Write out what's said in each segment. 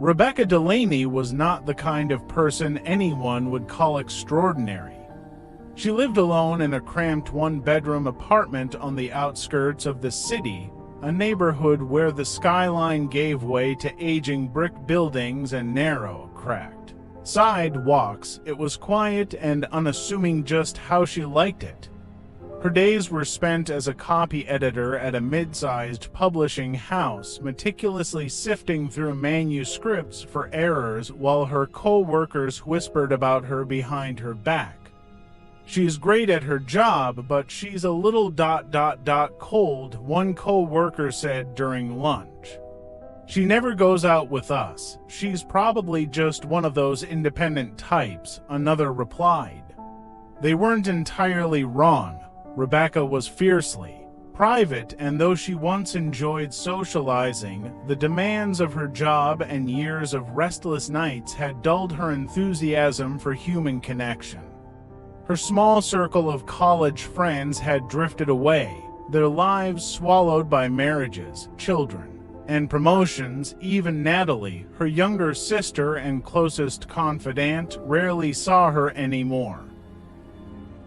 Rebecca Delaney was not the kind of person anyone would call extraordinary. She lived alone in a cramped one-bedroom apartment on the outskirts of the city, a neighborhood where the skyline gave way to aging brick buildings and narrow, cracked sidewalks. It was quiet and unassuming, just how she liked it. Her days were spent as a copy editor at a mid-sized publishing house, meticulously sifting through manuscripts for errors while her co-workers whispered about her behind her back. "She's great at her job, but she's a little cold," one co-worker said during lunch. "She never goes out with us. She's probably just one of those independent types," another replied. They weren't entirely wrong. Rebecca was fiercely private, and though she once enjoyed socializing, the demands of her job and years of restless nights had dulled her enthusiasm for human connection. Her small circle of college friends had drifted away, their lives swallowed by marriages, children, and promotions. Even Natalie, her younger sister and closest confidant, rarely saw her anymore.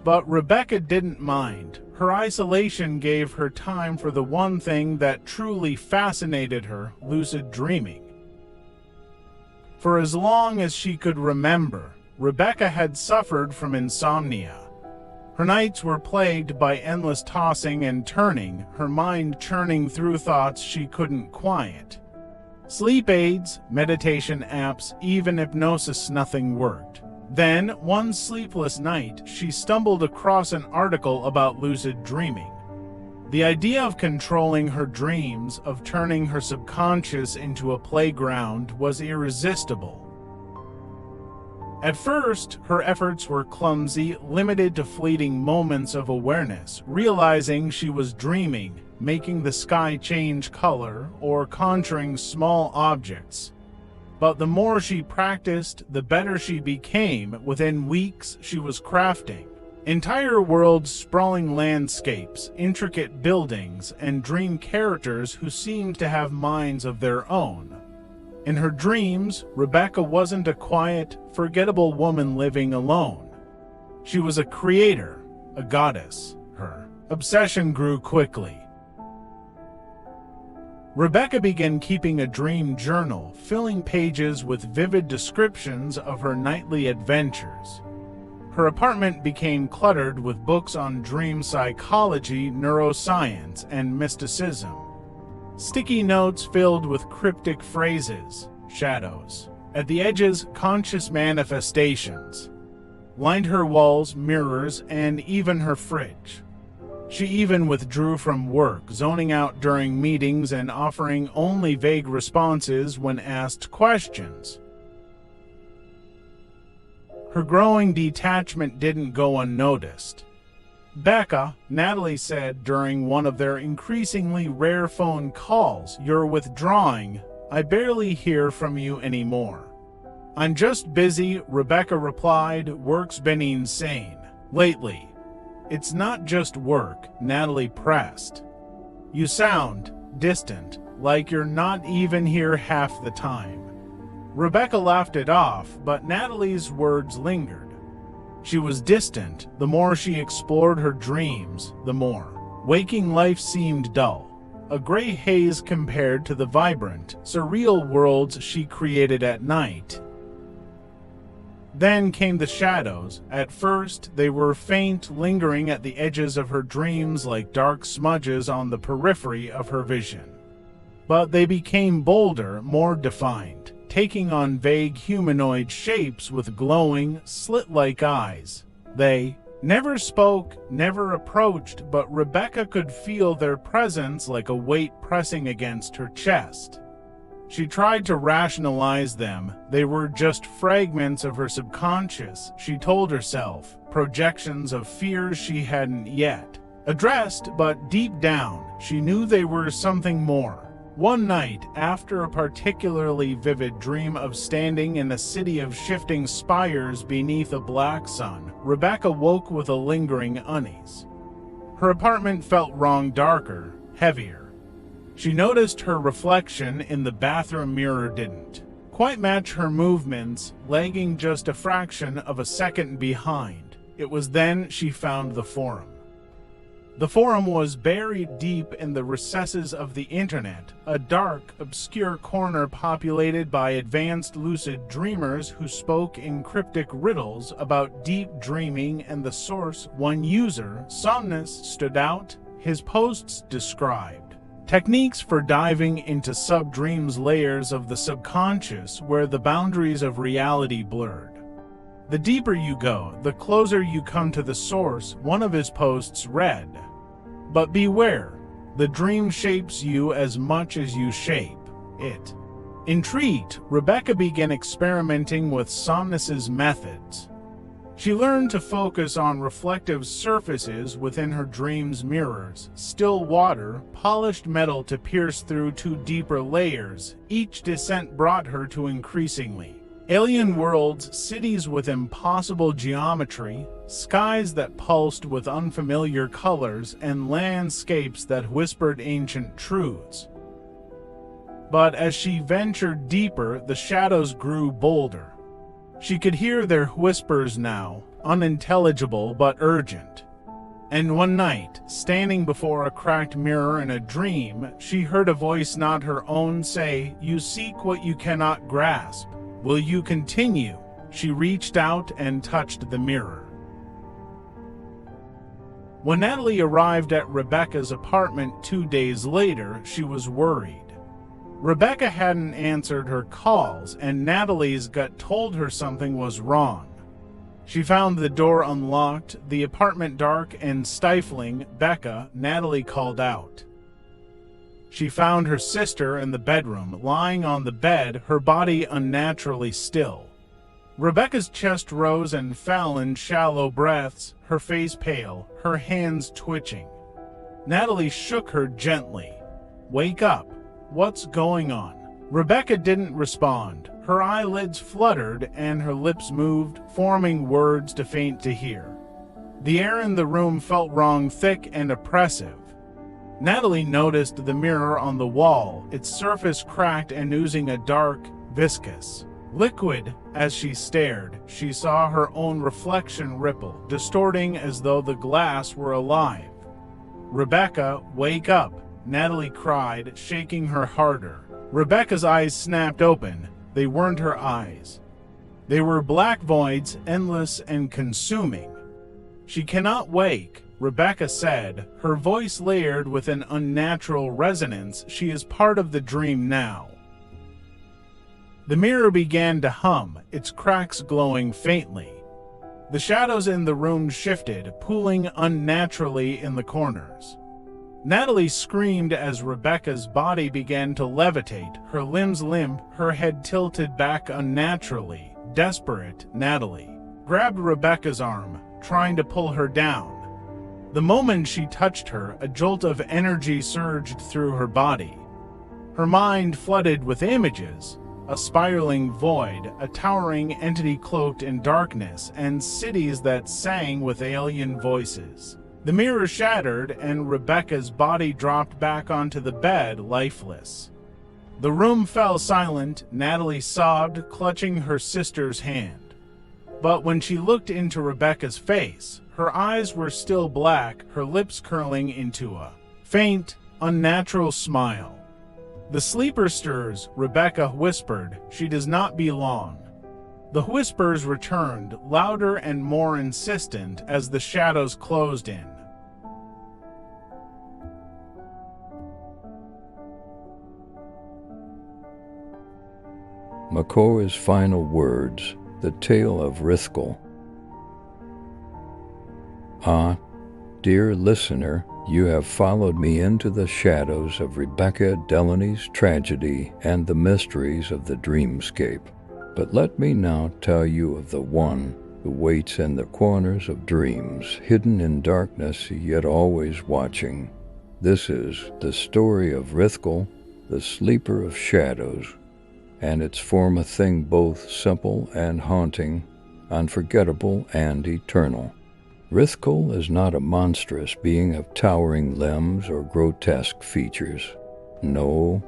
But Rebecca didn't mind. Her isolation gave her time for the one thing that truly fascinated her: lucid dreaming. For as long as she could remember, Rebecca had suffered from insomnia. Her nights were plagued by endless tossing and turning, her mind churning through thoughts she couldn't quiet. Sleep aids, meditation apps, even hypnosis, nothing worked. Then, one sleepless night, she stumbled across an article about lucid dreaming. The idea of controlling her dreams, of turning her subconscious into a playground, was irresistible. At first, her efforts were clumsy, limited to fleeting moments of awareness, realizing she was dreaming, making the sky change color, or conjuring small objects. But the more she practiced, the better she became. Within weeks, she was crafting entire worlds, sprawling landscapes, intricate buildings, and dream characters who seemed to have minds of their own. In her dreams, Rebecca wasn't a quiet, forgettable woman living alone. She was a creator, a goddess. Her obsession grew quickly. Rebecca began keeping a dream journal, filling pages with vivid descriptions of her nightly adventures. Her apartment became cluttered with books on dream psychology, neuroscience, and mysticism. Sticky notes filled with cryptic phrases, shadows at the edges, conscious manifestations, lined her walls, mirrors, and even her fridge. She even withdrew from work, zoning out during meetings and offering only vague responses when asked questions. Her growing detachment didn't go unnoticed. "Becca," Natalie said during one of their increasingly rare phone calls, "you're withdrawing. I barely hear from you anymore." "I'm just busy," Rebecca replied. "Work's been insane lately." "It's not just work," Natalie pressed. "You sound distant, like you're not even here half the time." Rebecca laughed it off, but Natalie's words lingered. She was distant. The more she explored her dreams, the more waking life seemed dull, a gray haze compared to the vibrant, surreal worlds she created at night. Then came the shadows. At first, they were faint, lingering at the edges of her dreams like dark smudges on the periphery of her vision. But they became bolder, more defined, taking on vague humanoid shapes with glowing, slit-like eyes. They never spoke, never approached, but Rebecca could feel their presence like a weight pressing against her chest. She tried to rationalize them. They were just fragments of her subconscious, she told herself, projections of fears she hadn't yet addressed, but deep down, she knew they were something more. One night, after a particularly vivid dream of standing in a city of shifting spires beneath a black sun, Rebecca woke with a lingering unease. Her apartment felt wrong, darker, heavier. She noticed her reflection in the bathroom mirror didn't quite match her movements, lagging just a fraction of a second behind. It was then she found the forum. The forum was buried deep in the recesses of the internet, a dark, obscure corner populated by advanced lucid dreamers who spoke in cryptic riddles about deep dreaming and the source. One user, Somnus, stood out. His posts described techniques for diving into sub-dreams, layers of the subconscious where the boundaries of reality blurred. The deeper you go, the closer you come to the source, one of his posts read. But beware, the dream shapes you as much as you shape it. Intrigued, Rebecca began experimenting with Somnus's methods. She learned to focus on reflective surfaces within her dreams, mirrors, still water, polished metal to pierce through to deeper layers. Each descent brought her to increasingly alien worlds, cities with impossible geometry, skies that pulsed with unfamiliar colors, and landscapes that whispered ancient truths. But as she ventured deeper, the shadows grew bolder. She could hear their whispers now, unintelligible but urgent. And one night, standing before a cracked mirror in a dream, she heard a voice not her own say, "You seek what you cannot grasp. Will you continue?" She reached out and touched the mirror. When Natalie arrived at Rebecca's apartment 2 days later, she was worried. Rebecca hadn't answered her calls, and Natalie's gut told her something was wrong. She found the door unlocked, the apartment dark and stifling. "Becca," Natalie called out. She found her sister in the bedroom, lying on the bed, her body unnaturally still. Rebecca's chest rose and fell in shallow breaths, her face pale, her hands twitching. Natalie shook her gently. "Wake up. What's going on?" Rebecca didn't respond. Her eyelids fluttered and her lips moved, forming words too faint to hear. The air in the room felt wrong, thick and oppressive. Natalie noticed the mirror on the wall, its surface cracked and oozing a dark, viscous liquid. As she stared, she saw her own reflection ripple, distorting as though the glass were alive. "Rebecca, wake up," Natalie cried, shaking her harder. Rebecca's eyes snapped open. They weren't her eyes. They were black voids, endless and consuming. "She cannot wake," Rebecca said, her voice layered with an unnatural resonance. "She is part of the dream now." The mirror began to hum, its cracks glowing faintly. The shadows in the room shifted, pooling unnaturally in the corners. Natalie screamed as Rebecca's body began to levitate, her limbs limp, her head tilted back unnaturally. Desperate, Natalie grabbed Rebecca's arm, trying to pull her down. The moment she touched her, a jolt of energy surged through her body. Her mind flooded with images, a spiraling void, a towering entity cloaked in darkness, and cities that sang with alien voices. The mirror shattered, and Rebecca's body dropped back onto the bed, lifeless. The room fell silent. Natalie sobbed, clutching her sister's hand. But when she looked into Rebecca's face, her eyes were still black, her lips curling into a faint, unnatural smile. "The sleeper stirs," Rebecca whispered. "She does not belong." The whispers returned, louder and more insistent as the shadows closed in. Makora's final words, the tale of Rith'Kal. Ah, dear listener, you have followed me into the shadows of Rebecca Delaney's tragedy and the mysteries of the dreamscape. But let me now tell you of the one who waits in the corners of dreams, hidden in darkness yet always watching. This is the story of Rith'Kal, the sleeper of shadows, and its form a thing both simple and haunting, unforgettable and eternal. Rith'Kal is not a monstrous being of towering limbs or grotesque features. No,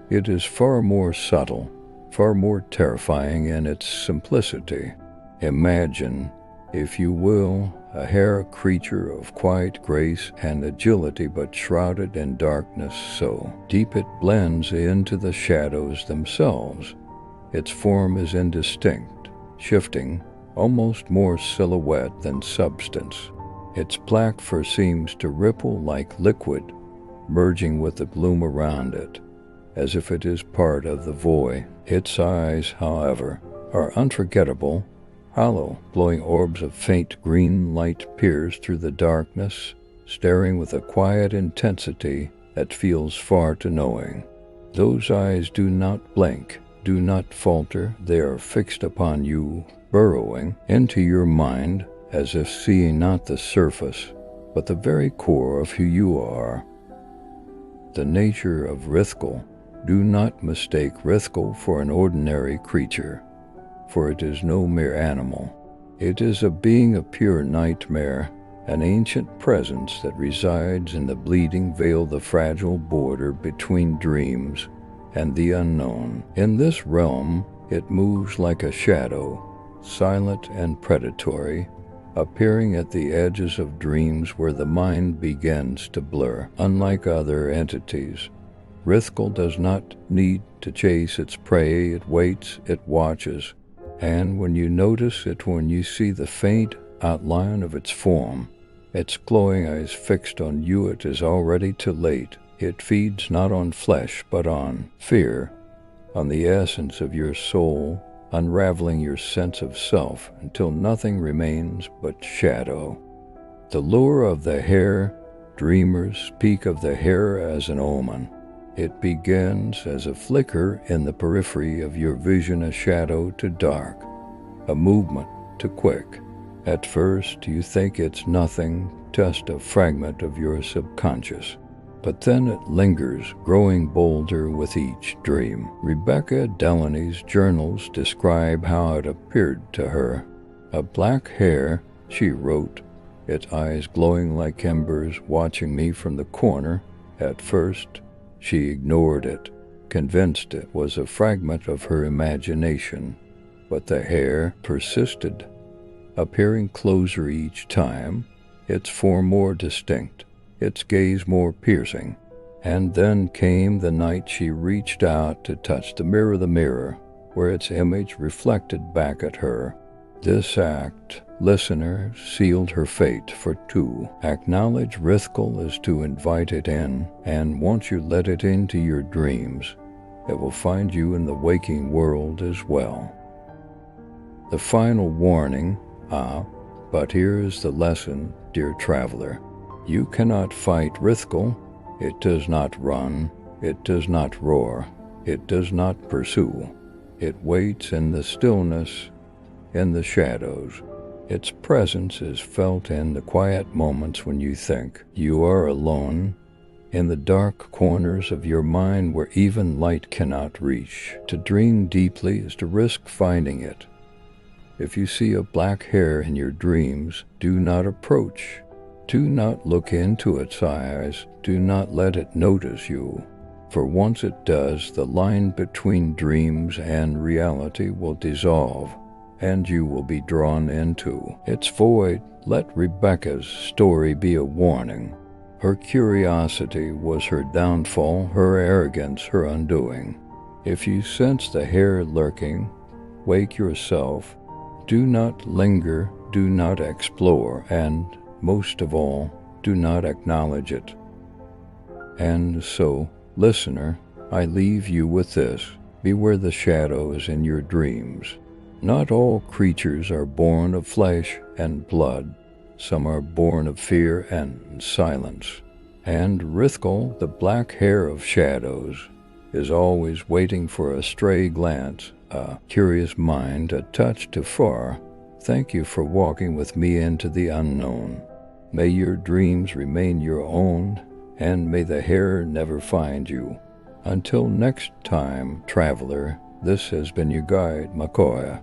it is far more subtle, far more terrifying in its simplicity. Imagine, if you will, a hare creature of quiet grace and agility, but shrouded in darkness so deep it blends into the shadows themselves. Its form is indistinct, shifting, almost more silhouette than substance. Its black fur seems to ripple like liquid, merging with the gloom around it, as if it is part of the void. Its eyes, however, are unforgettable, hollow, glowing orbs of faint green light pierce through the darkness, staring with a quiet intensity that feels far too knowing. Those eyes do not blink, do not falter, they are fixed upon you, burrowing into your mind, as if seeing not the surface, but the very core of who you are. The nature of Rith'Kal. Do not mistake Rith'Kal for an ordinary creature, for it is no mere animal. It is a being of pure nightmare, an ancient presence that resides in the bleeding veil, the fragile border between dreams and the unknown. In this realm, it moves like a shadow, silent and predatory, appearing at the edges of dreams where the mind begins to blur. Unlike other entities, Rith'Kal does not need to chase its prey. It waits, it watches, and when you notice it, when you see the faint outline of its form, its glowing eyes fixed on you, it is already too late. It feeds not on flesh, but on fear, on the essence of your soul, unraveling your sense of self until nothing remains but shadow. The lure of the hare. Dreamers speak of the hare as an omen. It begins as a flicker in the periphery of your vision, a shadow to dark, a movement to quick. At first you think it's nothing, just a fragment of your subconscious. But then it lingers, growing bolder with each dream. Rebecca Delaney's journals describe how it appeared to her. A black hare, she wrote, its eyes glowing like embers, watching me from the corner. At first, she ignored it, convinced it was a fragment of her imagination. But the hare persisted, appearing closer each time, its form more distinct, its gaze more piercing. And then came the night she reached out to touch the mirror, where its image reflected back at her. This act, listener, sealed her fate, for to acknowledge Rith'Kal is to invite it in, and once you let it into your dreams, it will find you in the waking world as well. The final warning, but here is the lesson, dear traveler. You cannot fight Rith'Kal. It does not run, it does not roar, it does not pursue. It waits in the stillness, in the shadows. Its presence is felt in the quiet moments when you think you are alone, in the dark corners of your mind where even light cannot reach. To dream deeply is to risk finding it. If you see a black hare in your dreams, do not approach. Do not look into its eyes. Do not let it notice you. For once it does, the line between dreams and reality will dissolve, and you will be drawn into its void. Let Rebecca's story be a warning. Her curiosity was her downfall, her arrogance her undoing. If you sense the hare lurking, wake yourself. Do not linger, do not explore, and most of all, do not acknowledge it. And so, listener, I leave you with this. Beware the shadows in your dreams. Not all creatures are born of flesh and blood. Some are born of fear and silence. And Rith'Kal, the black hare of shadows, is always waiting for a stray glance, a curious mind, a touch too far. Thank you for walking with me into the unknown. May your dreams remain your own, and may the hare never find you. Until next time, traveler, this has been your guide, Makoya.